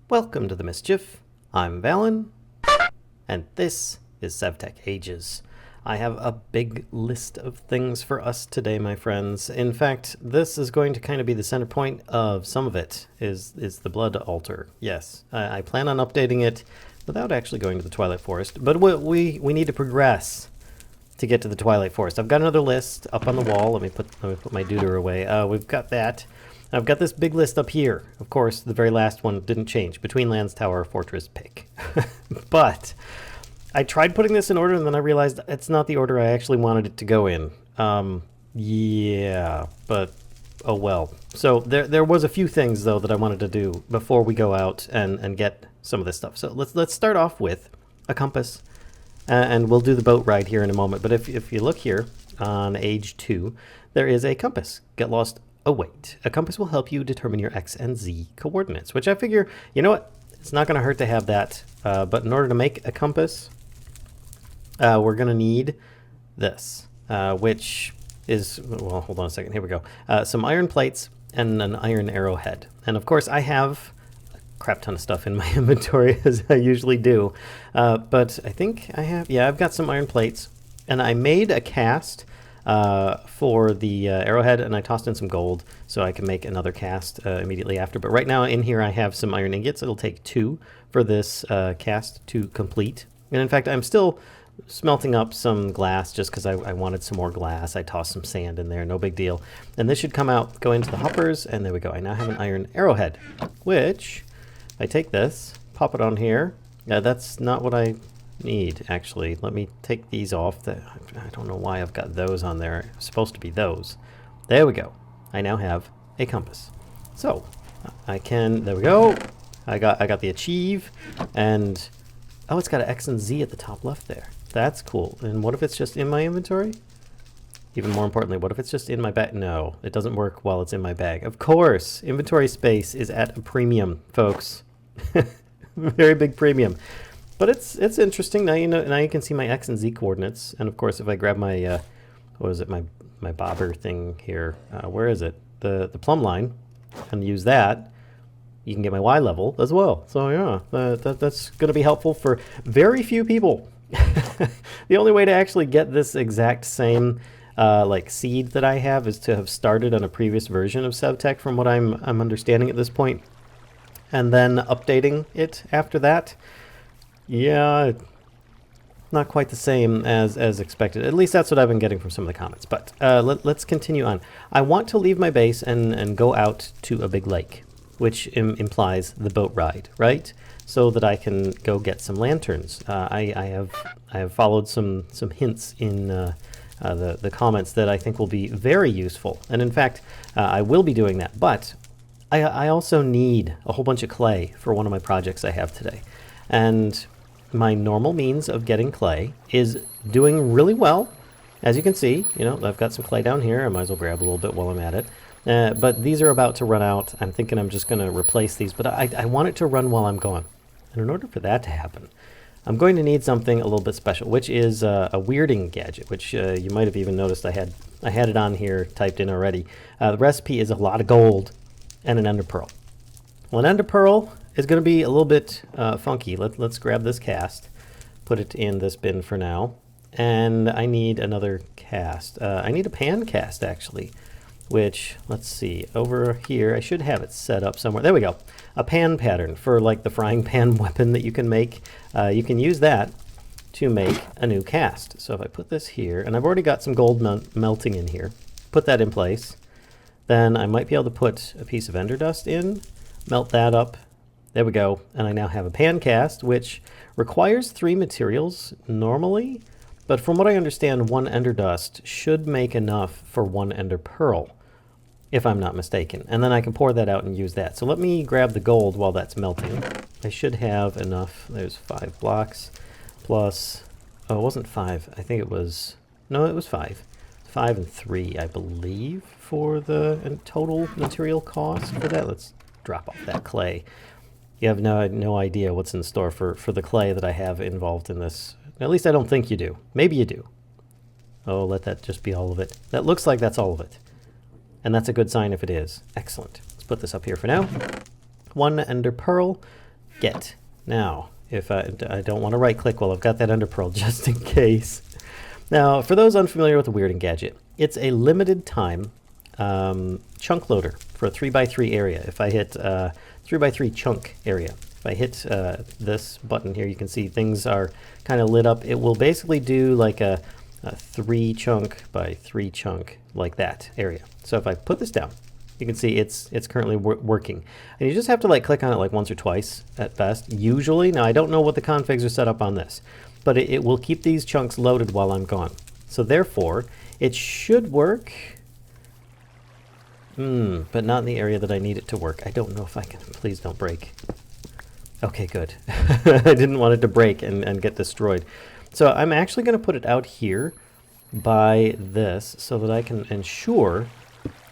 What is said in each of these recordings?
Welcome to the Mischief. I'm Vallen, and this is SevTech Ages. I have a big list of things for us today, my friends. In fact, this is going to kind of be the center point of some of it, is the blood altar. Yes, I plan on updating it without actually going to the Twilight Forest, but we need to progress to get to the Twilight Forest. I've got another list up on the wall. Let me put my deuter away. We've got that. I've got this big list up here. Of course, the very last one didn't change. Between Lands, Tower, Fortress, Pick. But I tried putting this in order, and then I realized it's not the order I actually wanted it to go in. Yeah, but oh well. So there was a few things, though, that I wanted to do before we go out and get some of this stuff. So let's start off with a compass, and we'll do the boat ride here in a moment. But if you look here on Age 2, there is a compass. Get lost. Oh wait, a compass will help you determine your X and Z coordinates, which I figure, you know what, it's not going to hurt to have that, but in order to make a compass, we're going to need this, which is, well, hold on a second, here we go, some iron plates and an iron arrowhead. And of course I have a crap ton of stuff in my inventory, as I usually do, but I think I have, yeah, I've got some iron plates, and I made a cast for the arrowhead, and I tossed in some gold so I can make another cast immediately after. But right now in here I have some iron ingots. It'll take 2 for this cast to complete. And in fact, I'm still smelting up some glass just because I wanted some more glass. I tossed some sand in there, no big deal. And this should come out, go into the hoppers, and there we go. I now have an iron arrowhead, which if I take this, pop it on here. That's not what I need, actually. Let me take these off. I don't know why I've got those on there. It's supposed to be those. There we go. I now have a compass. So I can, there we go. I got the achieve, and oh, it's got an X and Z at the top left there. That's cool. And what if it's just in my inventory? Even more importantly, what if it's just in my bag? No, it doesn't work while it's in my bag. Of course, inventory space is at a premium, folks. Very big premium. But it's interesting. Now you know. Now you can see my X and Z coordinates. And of course, if I grab my what is it? My bobber thing here. Where is it? The plumb line, and use that. You can get my Y level as well. So yeah, that's going to be helpful for very few people. The only way to actually get this exact same like seed that I have is to have started on a previous version of SevTech, from what I'm understanding at this point, and then updating it after that. Yeah, not quite the same as expected. At least that's what I've been getting from some of the comments. But let's continue on. I want to leave my base and go out to a big lake, which implies the boat ride, right? So that I can go get some lanterns. I have followed some hints in the comments that I think will be very useful. And in fact, I will be doing that. But I also need a whole bunch of clay for one of my projects I have today. And my normal means of getting clay is doing really well. As you can see, you know, I've got some clay down here. I might as well grab a little bit while I'm at it. But these are about to run out. I'm thinking I'm just going to replace these, but I want it to run while I'm gone. And in order for that to happen, I'm going to need something a little bit special, which is a weirding gadget, which you might have even noticed I had it on here typed in already. The recipe is a lot of gold and an ender pearl. Well, an ender pearl is going to be a little bit funky. Let's grab this cast, put it in this bin for now, and I need another cast. I need a pan cast, actually, which, let's see, over here, I should have it set up somewhere. There we go. A pan pattern for like the frying pan weapon that you can make. You can use that to make a new cast. So if I put this here, and I've already got some gold melting in here, put that in place, then I might be able to put a piece of ender dust in, melt that up. There we go. And I now have a pan cast, which requires 3 materials normally, but from what I understand, 1 ender dust should make enough for 1 ender pearl, if I'm not mistaken. And then I can pour that out and use that. So let me grab the gold while that's melting. I should have enough. There's 5 blocks plus, oh, it wasn't 5. I think it was, no, it was 5. 5 and 3, I believe, for the total material cost for that. Let's drop off that clay. You have no idea what's in store for the clay that I have involved in this. At least I don't think you do. Maybe you do. Oh, let that just be all of it. That looks like that's all of it. And that's a good sign if it is. Excellent. Let's put this up here for now. 1 ender pearl. Get. Now, if I don't want to right click while I've got that ender pearl just in case. Now, for those unfamiliar with the Weirding gadget, it's a limited time chunk loader for a 3x3 area. If I hit 3x3 chunk area, if I hit this button here, you can see things are kind of lit up. It will basically do like a 3 chunk by 3 chunk like that area. So if I put this down, you can see it's currently working. And you just have to like click on it like once or twice at best, usually. Now I don't know what the configs are set up on this, but it will keep these chunks loaded while I'm gone. So therefore, it should work, but not in the area that I need it to work. I don't know if I can, please don't break. Okay, good. I didn't want it to break and get destroyed. So I'm actually gonna put it out here by this so that I can ensure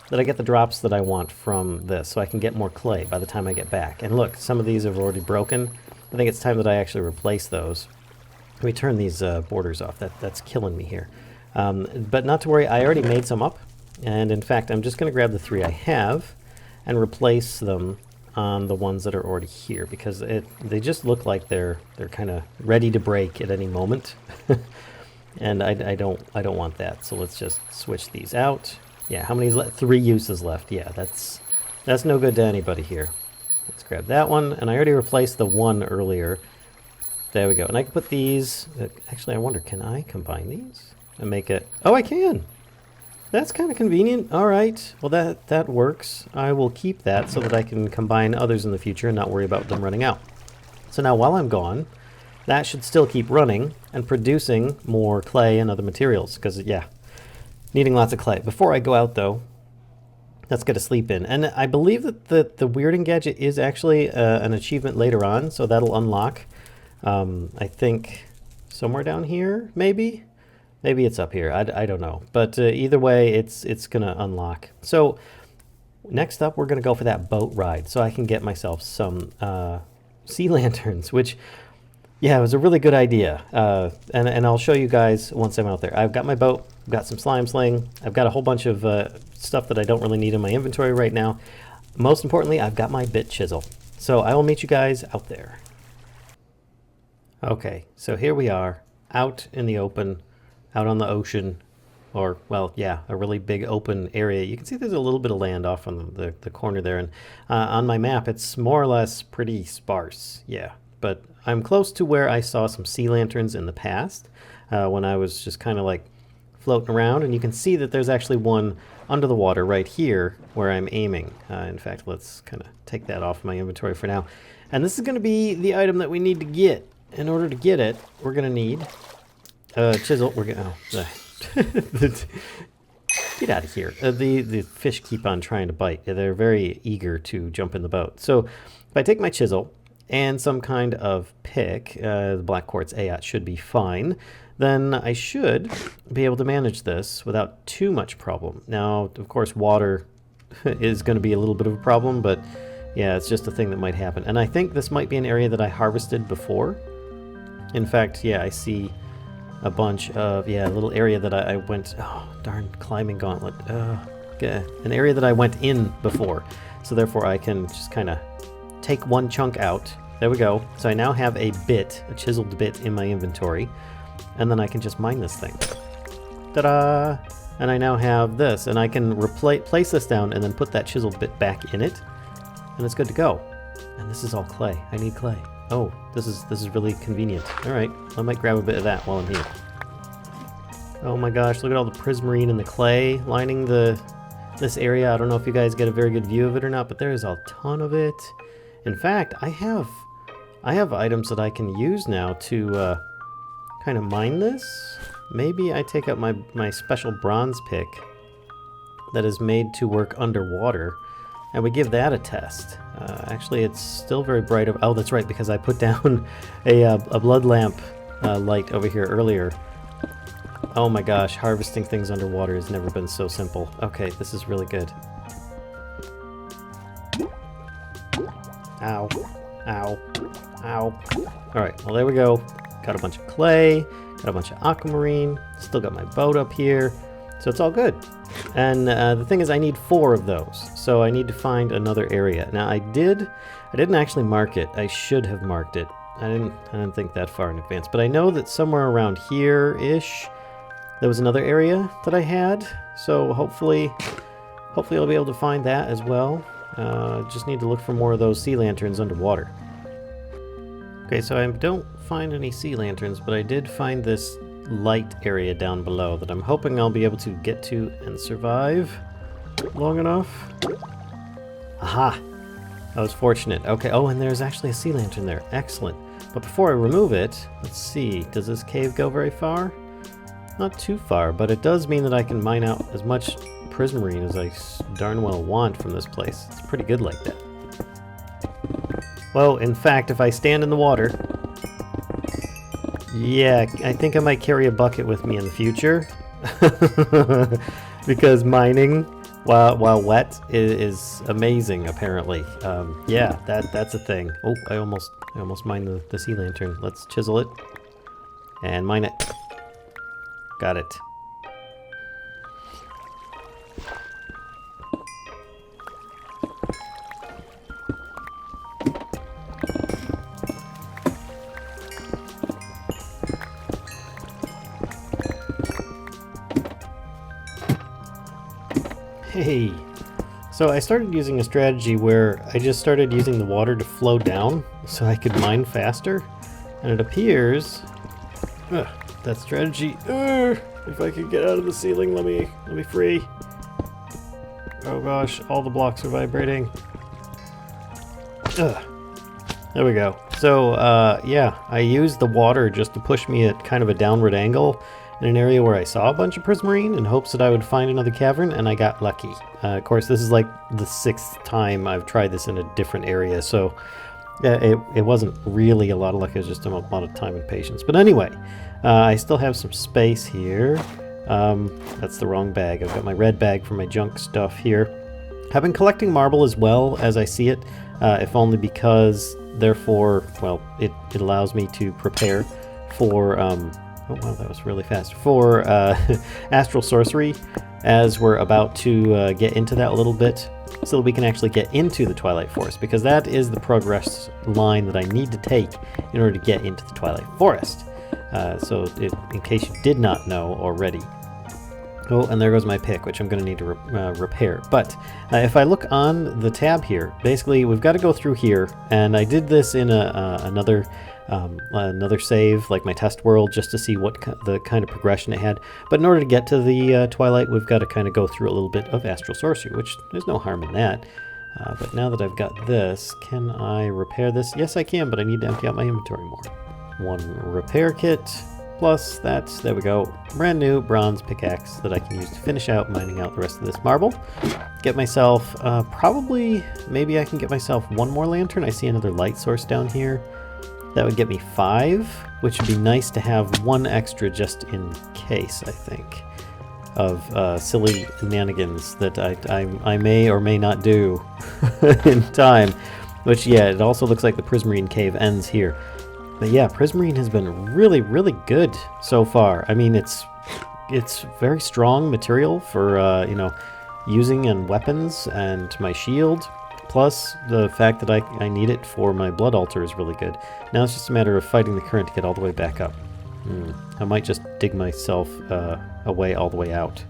that I get the drops that I want from this, so I can get more clay by the time I get back. And look, some of these have already broken. I think it's time that I actually replace those. Let me turn these borders off. That's killing me here. But not to worry, I already made some up. And in fact, I'm just going to grab the 3 I have and replace them on the ones that are already here, because they just look like they're kind of ready to break at any moment. And I don't want that. So let's just switch these out. Yeah, how many is left? 3 uses left. Yeah, that's no good to anybody here. Let's grab that one, and I already replaced the one earlier. There we go. And I can put these, actually I wonder, can I combine these and make it, oh I can! That's kind of convenient. All right, well that works. I will keep that so that I can combine others in the future and not worry about them running out. So now while I'm gone, that should still keep running and producing more clay and other materials, because yeah, needing lots of clay. Before I go out though, let's get a sleep in. And I believe that the Weirding gadget is actually an achievement later on, so that'll unlock, I think, somewhere down here, maybe? Maybe it's up here, I don't know. But either way, it's gonna unlock. So next up, we're gonna go for that boat ride, so I can get myself some sea lanterns, which, yeah, it was a really good idea. And I'll show you guys once I'm out there. I've got my boat, I've got some slime sling, I've got a whole bunch of stuff that I don't really need in my inventory right now. Most importantly, I've got my bit chisel. So I will meet you guys out there. Okay, so here we are, out in the open, out on the ocean, or, well, yeah, a really big open area. You can see there's a little bit of land off on the corner there, and on my map, it's more or less pretty sparse, yeah. But I'm close to where I saw some sea lanterns in the past, when I was just kind of like floating around, and you can see that there's actually one under the water right here where I'm aiming. In fact, let's kind of take that off my inventory for now. And this is going to be the item that we need to get. In order to get it, we're going to need a chisel. We're going to... Get out of here. The fish keep on trying to bite. They're very eager to jump in the boat. So if I take my chisel and some kind of pick, the black quartz AOT should be fine, then I should be able to manage this without too much problem. Now, of course, water is going to be a little bit of a problem, but yeah, it's just a thing that might happen. And I think this might be an area that I harvested before. In fact, yeah, I see a bunch of, yeah, a little area that I went, oh, darn, climbing gauntlet. Okay. An area that I went in before. So therefore I can just kind of take one chunk out. There we go. So I now have a bit, a chiseled bit in my inventory. And then I can just mine this thing. Ta-da! And I now have this, and I can place this down and then put that chiseled bit back in it. And it's good to go. And this is all clay. I need clay. Oh, this is really convenient. All right, I might grab a bit of that while I'm here. Oh my gosh, look at all the prismarine and the clay lining this area. I don't know if you guys get a very good view of it or not, but there is a ton of it. In fact, I have items that I can use now to kind of mine this. Maybe I take out my special bronze pick that is made to work underwater, and we give that a test. Actually, it's still very bright. Oh, that's right, because I put down a blood lamp light over here earlier. Oh my gosh, harvesting things underwater has never been so simple. Okay, this is really good. Ow. Ow. Ow. Alright, well there we go. Got a bunch of clay, got a bunch of aquamarine, still got my boat up here, so it's all good. And the thing is, I need 4 of those, so I need to find another area. Now, I didn't actually mark it. I should have marked it. I didn't think that far in advance, but I know that somewhere around here-ish, there was another area that I had, so hopefully I'll be able to find that as well. Just need to look for more of those sea lanterns underwater. Okay, so I don't find any sea lanterns, but I did find this light area down below that I'm hoping I'll be able to get to and survive long enough. Aha! I was fortunate. Okay, oh, and there's actually a sea lantern there. Excellent. But before I remove it, let's see, does this cave go very far? Not too far, but it does mean that I can mine out as much prismarine as I darn well want from this place. It's pretty good like that. Well, in fact, if I stand in the water... Yeah, I think I might carry a bucket with me in the future. Because mining while wet is amazing, apparently. Yeah, that's a thing. Oh, I almost mined the sea lantern. Let's chisel it. And mine it. Got it. Hey! So I started using a strategy where I just started using the water to flow down so I could mine faster. And it appears... that strategy... if I could get out of the ceiling, let me free. Oh gosh, all the blocks are vibrating. There we go. So, yeah, I used the water just to push me at kind of a downward angle in an area where I saw a bunch of prismarine in hopes that I would find another cavern, and I got lucky. Of course, this is like the 6th time I've tried this in a different area, so it wasn't really a lot of luck, it was just a lot of time and patience. But anyway, I still have some space here. That's the wrong bag. I've got my red bag for my junk stuff here. I've been collecting marble as well as I see it, if only because, therefore, well, it allows me to prepare for... oh wow, that was really fast. For astral sorcery, as we're about to get into that a little bit, so that we can actually get into the Twilight Forest, because that is the progress line that I need to take in order to get into the Twilight Forest. So in case you did not know already. Oh, and there goes my pick, which I'm going to need to repair. But if I look on the tab here, basically we've got to go through here, and I did this in another save, like my test world, just to see what the kind of progression it had. But in order to get to the Twilight, we've got to kind of go through a little bit of astral sorcery, which there's no harm in that. But now that I've got this, can I repair this? Yes, I can, but I need to empty out my inventory more. 1 repair kit, plus that, there we go, brand new bronze pickaxe that I can use to finish out mining out the rest of this marble. Get myself, maybe I can get myself 1 more lantern. I see another light source down here. That would get me 5, which would be nice to have 1 extra just in case, I think, of silly shenanigans that I may or may not do in time. Which, yeah, it also looks like the prismarine cave ends here. But yeah, prismarine has been really, really good so far. I mean, it's very strong material for, you know, using in weapons and my shield. Plus, the fact that I need it for my blood altar is really good. Now it's just a matter of fighting the current to get all the way back up. I might just dig myself away all the way out.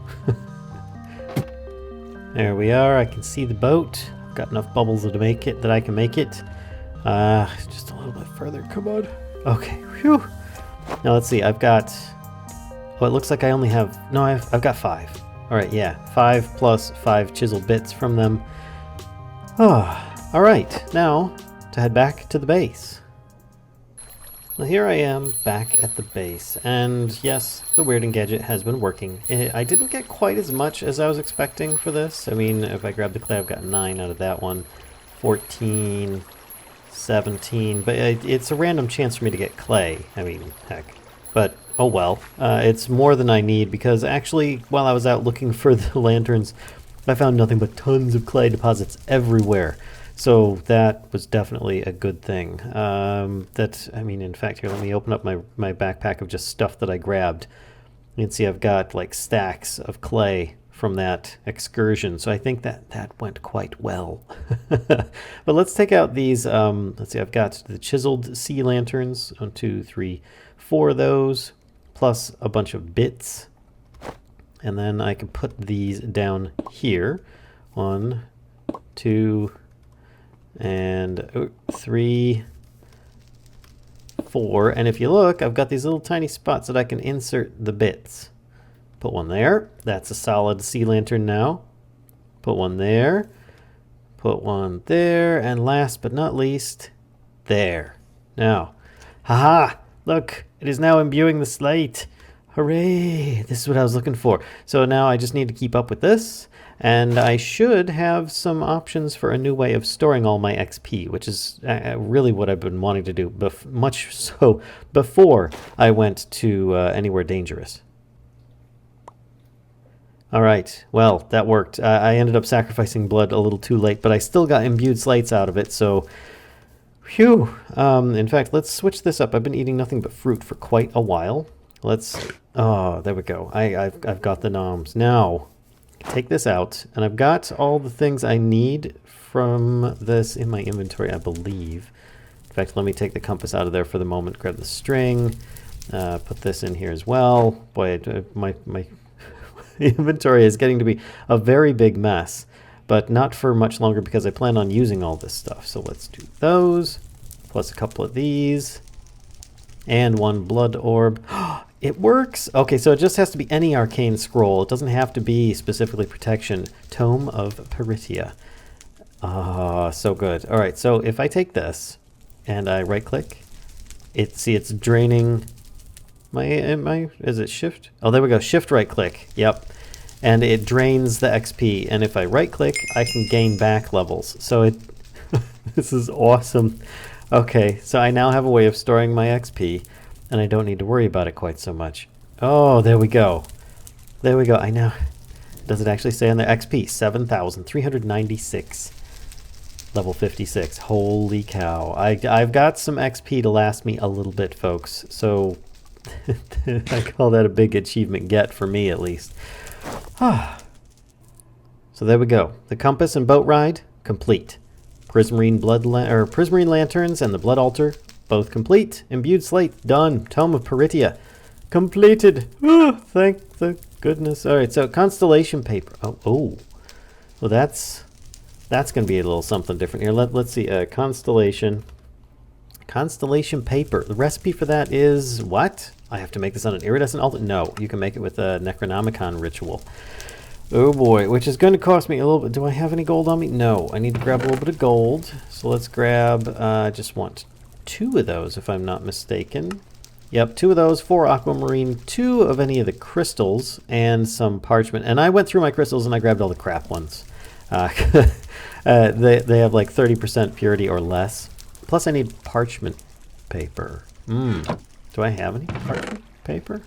There we are. I can see the boat. I've got enough bubbles to make it that I can make it. Just a little bit further. Come on. Okay. Whew. Now let's see. I've got... Oh, it looks like I only have... No, I've got 5. All right. Yeah. 5 plus 5 chisel bits from them. Oh, all right, now to head back to the base. Well, here I am back at the base, and yes, the Weird Gadget has been working. I didn't get quite as much as I was expecting for this. I mean, if I grab the clay, I've got 9 out of that one, 14, 17, but it's a random chance for me to get clay. I mean, heck. But, oh well, it's more than I need, because actually, while I was out looking for the lanterns, I found nothing but tons of clay deposits everywhere. So that was definitely a good thing. I mean, in fact, here, let me open up my backpack of just stuff that I grabbed. You can see I've got like stacks of clay from that excursion. So I think that went quite well. But let's take out these. Let's see, I've got the chiseled sea lanterns. 1, 2, 3, 4 of those, plus a bunch of bits. And then I can put these down here. 1, 2, and 3, 4. And if you look, I've got these little tiny spots that I can insert the bits. Put one there. That's a solid sea lantern now. Put one there. Put one there. And last but not least, there. Now, haha! Look, it is now imbuing the slate. Hooray! This is what I was looking for. So now I just need to keep up with this. And I should have some options for a new way of storing all my XP, which is really what I've been wanting to do, much so before I went to anywhere dangerous. All right, well, that worked. I ended up sacrificing blood a little too late, but I still got imbued slates out of it, so phew. In fact, let's switch this up. I've been eating nothing but fruit for quite a while. Oh, there we go. I've got the noms. Now, take this out, and I've got all the things I need from this in my inventory, I believe. In fact, let me take the compass out of there for the moment, grab the string, put this in here as well. Boy, my inventory is getting to be a very big mess, but not for much longer because I plan on using all this stuff. So let's do those, plus a couple of these, and 1 blood orb. It works! Okay, so it just has to be any arcane scroll. It doesn't have to be specifically protection. Tome of Peritia. Ah, so good. All right, so if I take this and I right-click, it's draining is it shift? Oh, there we go. Shift right-click. Yep. And it drains the XP. And if I right-click, I can gain back levels. So this is awesome. Okay, so I now have a way of storing my XP. And I don't need to worry about it quite so much. Oh, there we go. There we go. Does it actually say on the XP? 7,396. Level 56. Holy cow. I've got some XP to last me a little bit, folks. So I call that a big achievement get for me, at least. So there we go. The compass and boat ride, complete. Prismarine lanterns and the blood altar, both complete. Imbued slate, done. Tome of Peritia, completed. Thank the goodness. All right, so constellation paper. Oh. Well, that's going to be a little something different here. Let's see. Constellation paper. The recipe for that is what? I have to make this on an iridescent altar? No, you can make it with a Necronomicon ritual. Oh boy, which is going to cost me a little bit. Do I have any gold on me? No, I need to grab a little bit of gold. So let's grab, just want 2 of those if I'm not mistaken. Yep, 2 of those, 4 aquamarine, 2 of any of the crystals, and some parchment. And I went through my crystals and I grabbed all the crap ones. They have like 30% purity or less. Plus I need parchment paper. Do I have any parchment paper?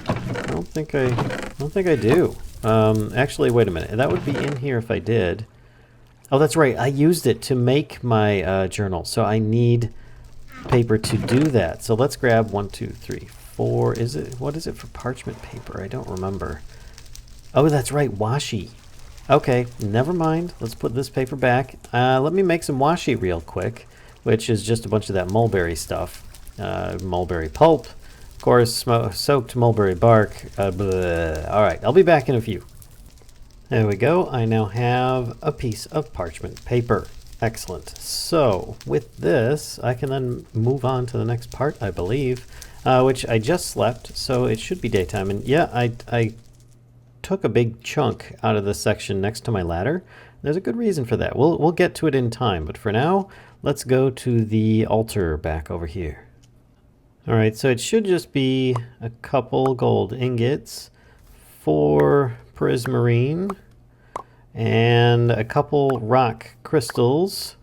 I don't think I do. Actually, wait a minute. That would be in here if I did. Oh, that's right. I used it to make my journal, so I need paper to do that. So let's grab 1, 2, 3, 4. What is it for parchment paper? I don't remember. Oh, that's right. Washi. Okay, never mind. Let's put this paper back. Let me make some washi real quick, which is just a bunch of that mulberry stuff. Mulberry pulp. Of course, soaked mulberry bark. All right, I'll be back in a few. There we go. I now have a piece of parchment paper. Excellent. So with this, I can then move on to the next part, I believe, which I just slept, so it should be daytime. And yeah, I took a big chunk out of the section next to my ladder. There's a good reason for that. We'll get to it in time, but for now, let's go to the altar back over here. All right, so it should just be a couple gold ingots, 4 prismarine, and a couple rock crystals.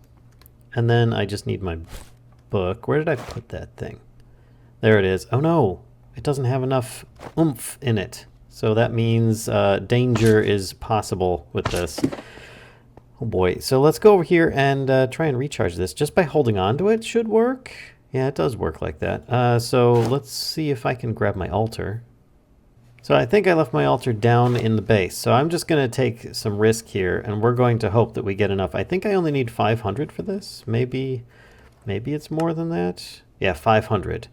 And then I just need my book. Where did I put that thing? There it is. Oh no, it doesn't have enough oomph in it. So that means danger is possible with this. Oh boy, so let's go over here and try and recharge this. Just by holding on to it should work. Yeah, it does work like that. So let's see if I can grab my altar. So I think I left my altar down in the base. So I'm just going to take some risk here, and we're going to hope that we get enough. I think I only need 500 for this. Maybe it's more than that. Yeah, 500.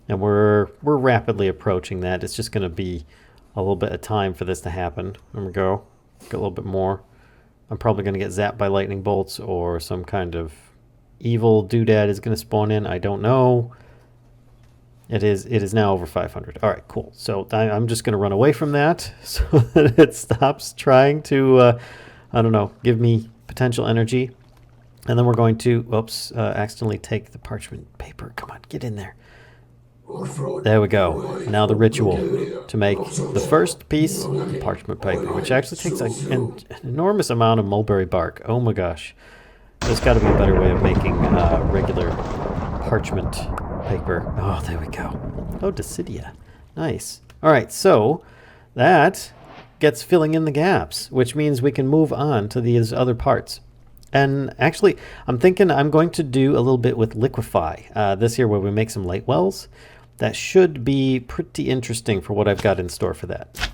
And we're rapidly approaching that. It's just going to be a little bit of time for this to happen. There we go. Get a little bit more. I'm probably going to get zapped by lightning bolts, or some kind of evil doodad is going to spawn in. I don't know. It is now over 500. All right, cool. So I'm just going to run away from that so that it stops trying to, I don't know, give me potential energy. And then we're going to, accidentally take the parchment paper. Come on, get in there. There we go. Now the ritual to make the first piece of parchment paper, which actually takes an enormous amount of mulberry bark. Oh my gosh. There's got to be a better way of making regular parchment paper. Oh, there we go. Oh, Decidia. Nice. All right, so that gets filling in the gaps, which means we can move on to these other parts. And actually, I'm thinking I'm going to do a little bit with liquefy this year, where we make some light wells. That should be pretty interesting for what I've got in store for that.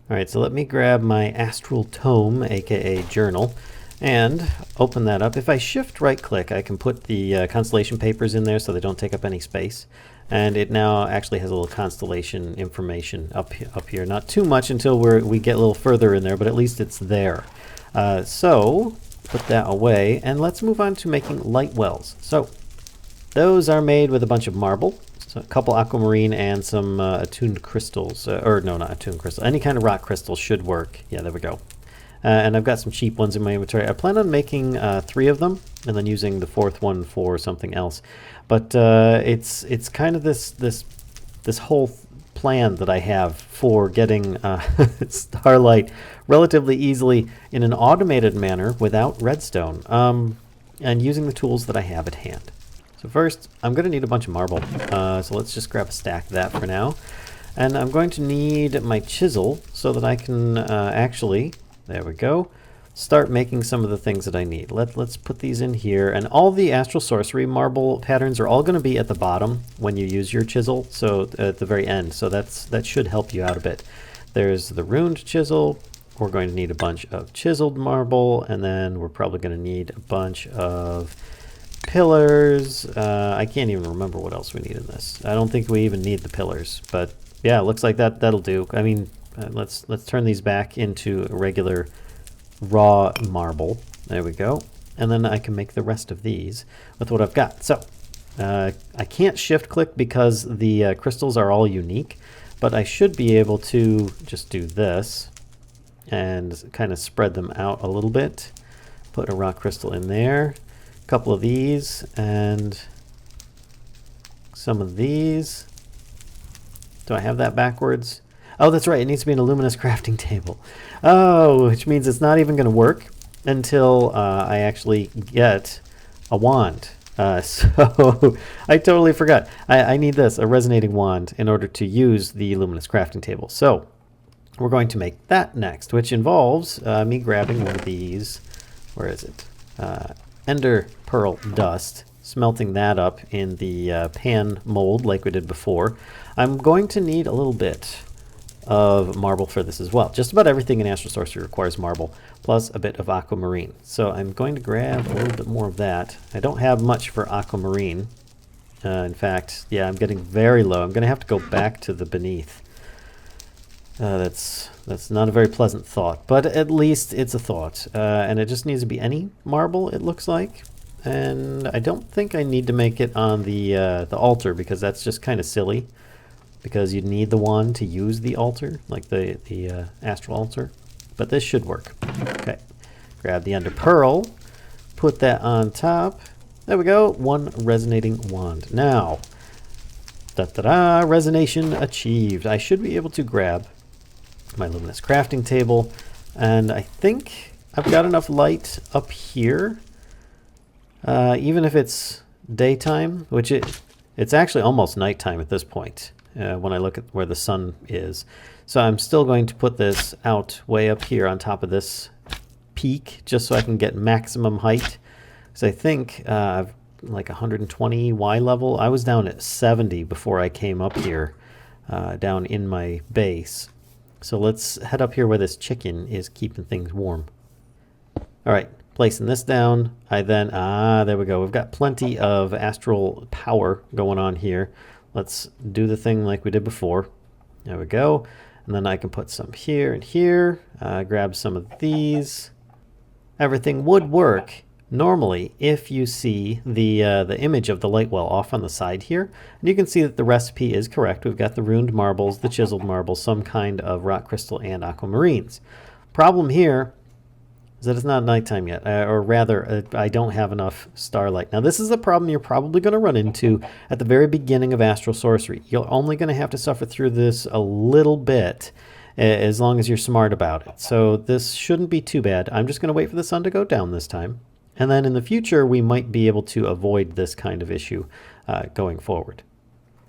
All right, so let me grab my astral tome, aka journal, and open that up. If I shift right click, I can put the constellation papers in there so they don't take up any space. And it now actually has a little constellation information up here. Not too much until we get a little further in there, but at least it's there. So put that away, and let's move on to making light wells. So those are made with a bunch of marble, so a couple aquamarine, and some attuned crystals. Or no, not attuned crystal. Any kind of rock crystal should work. Yeah, there we go. And I've got some cheap ones in my inventory. I plan on making 3 of them, and then using the 4th one for something else. But it's kind of this whole plan that I have for getting Starlight relatively easily in an automated manner without redstone, and using the tools that I have at hand. So first, I'm going to need a bunch of marble. So let's just grab a stack of that for now. And I'm going to need my chisel so that I can actually... There we go. Start making some of the things that I need. Let's put these in here. And all the astral sorcery marble patterns are all going to be at the bottom when you use your chisel, so at the very end. So that should help you out a bit. There's the runed chisel. We're going to need a bunch of chiseled marble, and then we're probably going to need a bunch of pillars. I can't even remember what else we need in this. I don't think we even need the pillars, but yeah, it looks like that'll do. I mean, let's turn these back into regular raw marble. There we go. And then I can make the rest of these with what I've got. So I can't shift click because the crystals are all unique, but I should be able to just do this and kind of spread them out a little bit. Put a rock crystal in there, a couple of these, and some of these. Do I have that backwards? Oh, that's right. It needs to be an luminous crafting table. Oh, which means it's not even going to work until I actually get a wand. So I totally forgot. I need this, a resonating wand, in order to use the luminous crafting table. So we're going to make that next, which involves me grabbing one of these. Where is it? Ender pearl dust. Smelting that up in the pan mold like we did before. I'm going to need a little bit of marble for this as well. Just about everything in Astral Sorcery requires marble, plus a bit of aquamarine. So I'm going to grab a little bit more of that. I don't have much for aquamarine. In fact, yeah, I'm getting very low. I'm going to have to go back to the beneath. That's not a very pleasant thought, but at least it's a thought. And it just needs to be any marble, it looks like. And I don't think I need to make it on the altar, because that's just kind of silly. Because you'd need the wand to use the altar, like the astral altar. But this should work. Okay, grab the ender pearl, put that on top. There we go, one resonating wand. Now, da-da-da, resonation achieved. I should be able to grab my luminous crafting table, and I think I've got enough light up here. Even if it's daytime, which it's actually almost nighttime at this point. When I look at where the sun is. So I'm still going to put this out way up here on top of this peak, just so I can get maximum height. Because I think like 120 Y level. I was down at 70 before I came up here. down in my base. So let's head up here where this chicken is keeping things warm. All right, placing this down. I then, there we go. We've got plenty of astral power going on here. Let's do the thing like we did before. There we go. And then I can put some here and here. Grab some of these. Everything would work normally if you see the image of the light well off on the side here. And you can see that the recipe is correct. We've got the runed marbles, the chiseled marbles, some kind of rock crystal, and aquamarines. Problem here is that it's not nighttime yet, or rather, I don't have enough starlight. Now, this is a problem you're probably going to run into at the very beginning of Astral Sorcery. You're only going to have to suffer through this a little bit, as long as you're smart about it. So this shouldn't be too bad. I'm just going to wait for the sun to go down this time. And then in the future, we might be able to avoid this kind of issue going forward.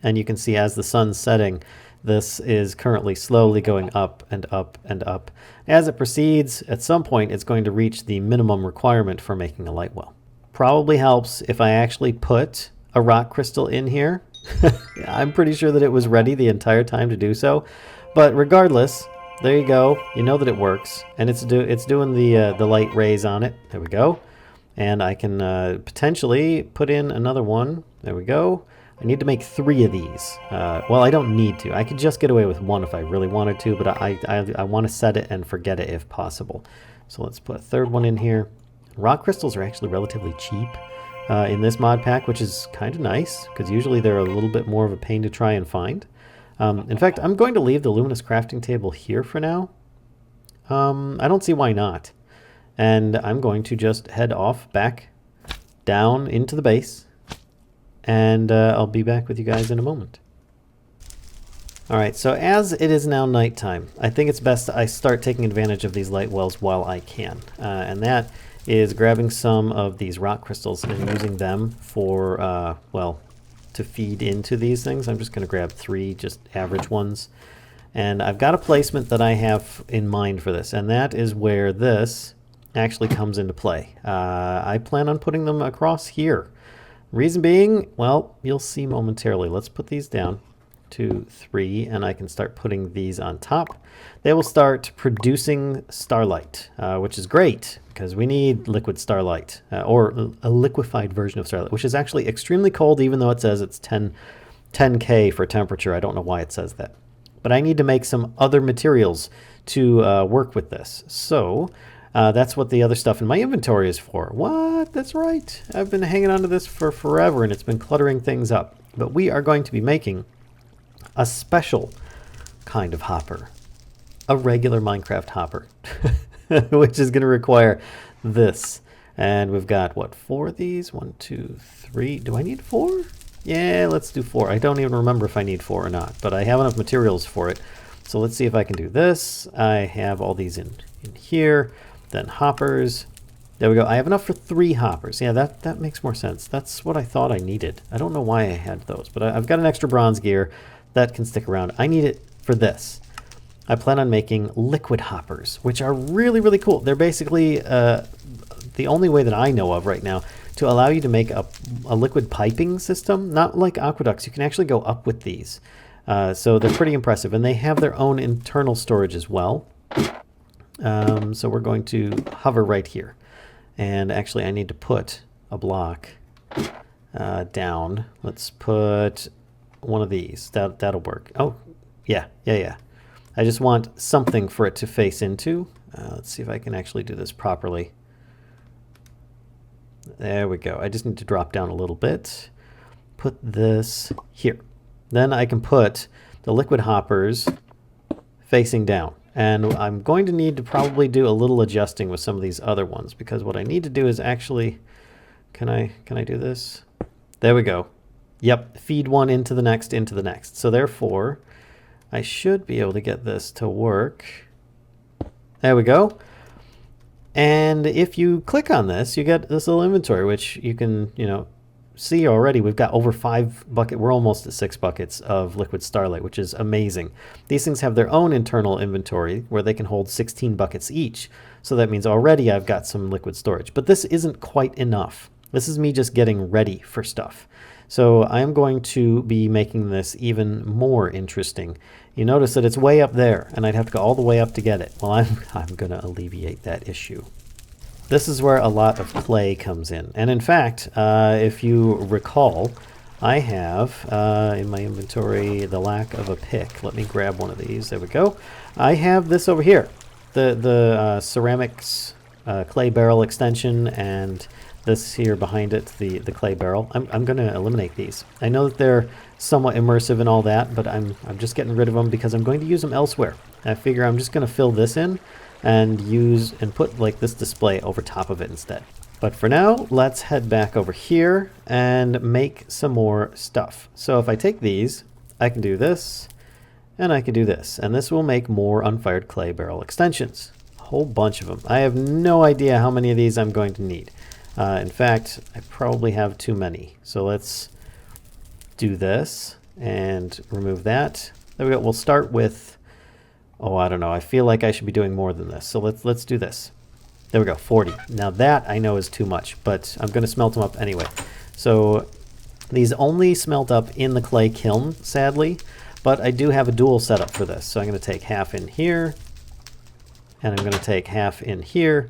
And you can see as the sun's setting, this is currently slowly going up and up and up. As it proceeds, at some point, it's going to reach the minimum requirement for making a light well. Probably helps if I actually put a rock crystal in here. I'm pretty sure that it was ready the entire time to do so. But regardless, there you go. You know that it works. And it's doing the light rays on it. There we go. And I can potentially put in another one. There we go. I need to make 3 of these. Well, I don't need to. I could just get away with 1 if I really wanted to, but I want to set it and forget it if possible. So let's put a 3rd one in here. Rock crystals are actually relatively cheap in this mod pack, which is kind of nice, because usually they're a little bit more of a pain to try and find. In fact, I'm going to leave the luminous crafting table here for now. I don't see why not. And I'm going to just head off back down into the base. And I'll be back with you guys in a moment. Alright, so as it is now nighttime, I think it's best I start taking advantage of these light wells while I can. And that is grabbing some of these rock crystals and using them for, well, to feed into these things. I'm just going to grab 3 just average ones. And I've got a placement that I have in mind for this, and that is where this actually comes into play. I plan on putting them across here. Reason being, well, you'll see momentarily. Let's put these down, 2, 3, and I can start putting these on top. They will start producing starlight, which is great because we need liquid starlight, or a liquefied version of starlight, which is actually extremely cold, even though it says it's 10K for temperature. I don't know why it says that. But I need to make some other materials to work with this. So that's what the other stuff in my inventory is for. What? That's right. I've been hanging on to this for forever, and it's been cluttering things up. But we are going to be making a special kind of hopper. A regular Minecraft hopper. Which is going to require this. And we've got, what, 4 of these? 1, 2, 3. Do I need 4? Yeah, let's do 4. I don't even remember if I need 4 or not. But I have enough materials for it. So let's see if I can do this. I have all these in here. Then hoppers. There we go. I have enough for 3 hoppers. Yeah, that makes more sense. That's what I thought I needed. I don't know why I had those, but I've got an extra bronze gear that can stick around. I need it for this. I plan on making liquid hoppers, which are really, really cool. They're basically the only way that I know of right now to allow you to make a liquid piping system. Not like aqueducts. You can actually go up with these. So they're pretty impressive, and they have their own internal storage as well. So we're going to hover right here. And actually I need to put a block down. Let's put one of these. That'll work. Oh, yeah. I just want something for it to face into. Let's see if I can actually do this properly. There we go. I just need to drop down a little bit. Put this here. Then I can put the liquid hoppers facing down. And I'm going to need to probably do a little adjusting with some of these other ones, because what I need to do is actually, can I do this? There we go. Yep, feed one into the next, into the next. So therefore, I should be able to get this to work. There we go. And if you click on this, you get this little inventory, which you can, see already. We've got over 5 buckets. We're almost at 6 buckets of liquid starlight, which is amazing. These things have their own internal inventory where they can hold 16 buckets each. So that means already I've got some liquid storage. But this isn't quite enough. This is me just getting ready for stuff. So I'm going to be making this even more interesting. You notice that it's way up there, and I'd have to go all the way up to get it. Well, I'm going to alleviate that issue. This is where a lot of clay comes in. And in fact, if you recall, I have in my inventory the lack of a pick. Let me grab one of these. There we go. I have this over here. The ceramics clay barrel extension, and this here behind it, the clay barrel. I'm going to eliminate these. I know that they're somewhat immersive and all that, but I'm just getting rid of them because I'm going to use them elsewhere. I figure I'm just going to fill this in and use and put like this display over top of it instead. But for now, let's head back over here and make some more stuff. So if I take these, I can do this, and I can do this, and this will make more unfired clay barrel extensions. A whole bunch of them. I have no idea how many of these I'm going to need. In fact, I probably have too many. So let's do this and remove that. There we go. We'll start with, oh, I don't know. I feel like I should be doing more than this. So let's do this. There we go, 40. Now that I know is too much, but I'm going to smelt them up anyway. So these only smelt up in the clay kiln, sadly, but I do have a dual setup for this. So I'm going to take half in here, and I'm going to take half in here,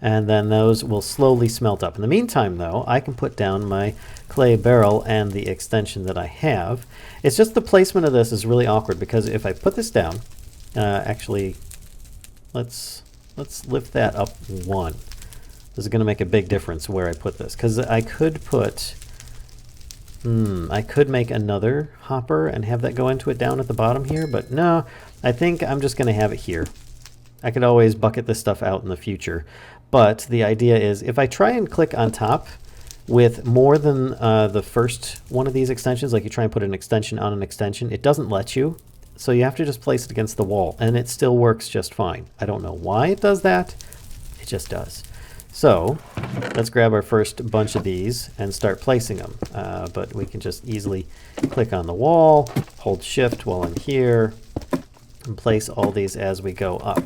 and then those will slowly smelt up. In the meantime, though, I can put down my clay barrel and the extension that I have. It's just the placement of this is really awkward, because if I put this down, actually, let's lift that up one. This is going to make a big difference where I put this, because I could put, I could make another hopper and have that go into it down at the bottom here, but no, I think I'm just going to have it here. I could always bucket this stuff out in the future, but the idea is if I try and click on top with more than the first one of these extensions, like you try and put an extension on an extension, it doesn't let you. So you have to just place it against the wall, and it still works just fine. I don't know why it does that. It just does. So let's grab our first bunch of these and start placing them. But we can just easily click on the wall, hold shift while I'm here, and place all these as we go up.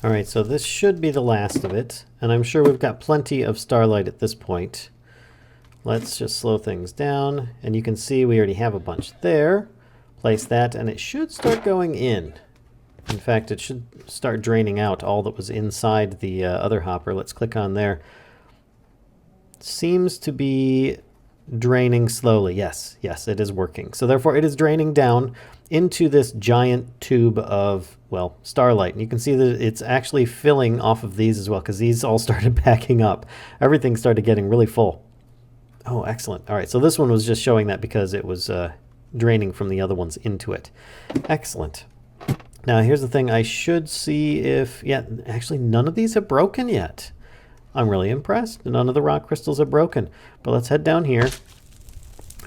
All right, so this should be the last of it, and I'm sure we've got plenty of starlight at this point. Let's just slow things down, and you can see we already have a bunch there. Place that, and it should start going in. In fact, it should start draining out all that was inside the other hopper. Let's click on there. Seems to be draining slowly. Yes, it is working. So therefore, it is draining down into this giant tube of, well, starlight. And you can see that it's actually filling off of these as well, because these all started backing up. Everything started getting really full. Oh, excellent. All right, so this one was just showing that because it was draining from the other ones into it. Excellent. Now, here's the thing. I should see if, yeah, actually none of these have broken yet. I'm really impressed. None of the rock crystals are broken. But let's head down here,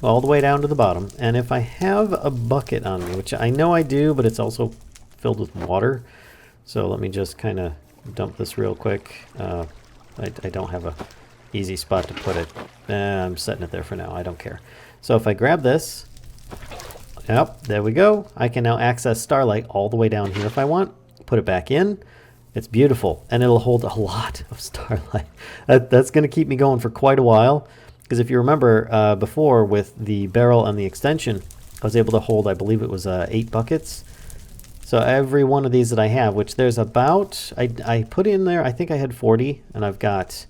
all the way down to the bottom. And if I have a bucket on me, which I know I do, but it's also filled with water. So let me just kind of dump this real quick. I don't have a easy spot to put it. I'm setting it there for now. I don't care. So if I grab this, yep, there we go. I can now access starlight all the way down here if I want. Put it back in. It's beautiful, and it'll hold a lot of starlight. That's going to keep me going for quite a while, because if you remember before with the barrel and the extension, I was able to hold, I believe it was 8 buckets. So every one of these that I have, which there's about, I put in there, I think I had 40, and I've got,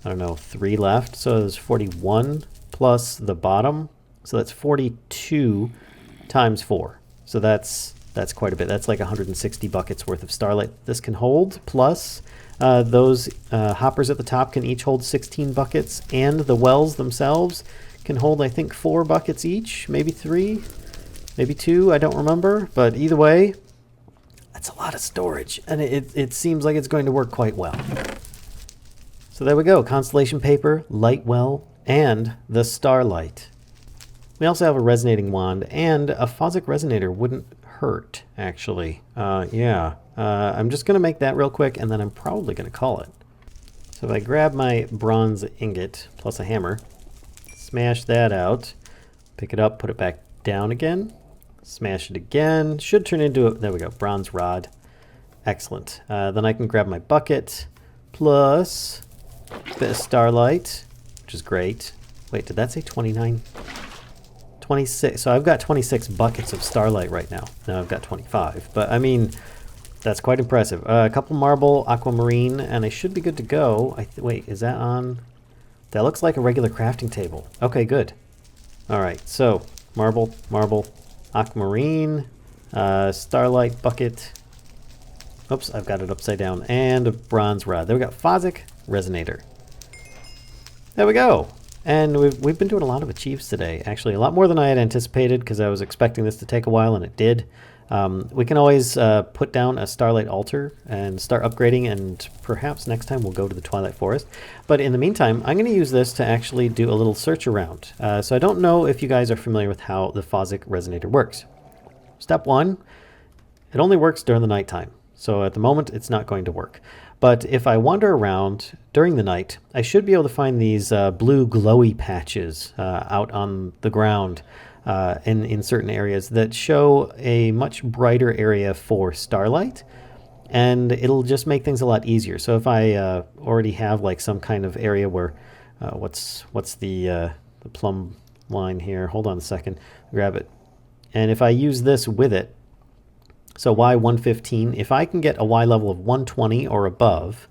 I don't know, 3 left. So there's 41 plus the bottom. So that's 42 times 4. So that's quite a bit. That's like 160 buckets worth of starlight this can hold. Plus those hoppers at the top can each hold 16 buckets. And the wells themselves can hold, I think, 4 buckets each. Maybe 3, maybe 2. I don't remember. But either way, that's a lot of storage. And it seems like it's going to work quite well. So there we go, constellation paper, light well, and the starlight. We also have a resonating wand, and a phosic resonator wouldn't hurt, actually. I'm just going to make that real quick, and then I'm probably going to call it. So if I grab my bronze ingot plus a hammer, smash that out, pick it up, put it back down again, smash it again, should turn into a, there we go, bronze rod. Excellent. Then I can grab my bucket, plus bit of starlight, which is great. Wait, did that say 29? 26. So I've got 26 buckets of starlight right now. Now I've got 25. But I mean, that's quite impressive. A couple marble, aquamarine, and I should be good to go. Wait, is that on? That looks like a regular crafting table. Okay, good. All right, so marble, marble, aquamarine, starlight bucket. Oops, I've got it upside down. And a bronze rod. There we go. Phosic resonator. There we go. And we've been doing a lot of achieves today. Actually, a lot more than I had anticipated because I was expecting this to take a while, and it did. We can always put down a starlight altar and start upgrading, and perhaps next time we'll go to the Twilight Forest. But in the meantime, I'm going to use this to actually do a little search around. So I don't know if you guys are familiar with how the Phosic resonator works. Step 1, it only works during the nighttime. So at the moment, it's not going to work. But if I wander around during the night, I should be able to find these blue glowy patches out on the ground in certain areas that show a much brighter area for starlight. And it'll just make things a lot easier. So if I already have like some kind of area where, what's the plumb line here? Hold on a second, grab it. And if I use this with it, so Y 115, if I can get a Y level of 120 or above,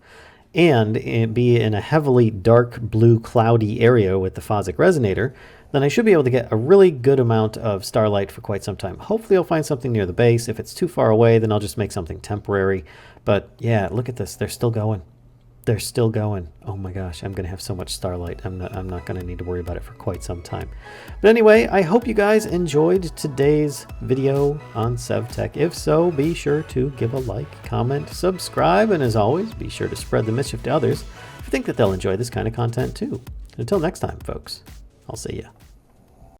and be in a heavily dark blue cloudy area with the Phosic resonator, then I should be able to get a really good amount of starlight for quite some time. Hopefully I'll find something near the base. If it's too far away, then I'll just make something temporary. But yeah, look at this. They're still going. They're still going. Oh my gosh, I'm going to have so much starlight. I'm not going to need to worry about it for quite some time. But anyway, I hope you guys enjoyed today's video on SevTech. If so, be sure to give a like, comment, subscribe, and as always, be sure to spread the mischief to others if you think that they'll enjoy this kind of content too. Until next time, folks, I'll see ya.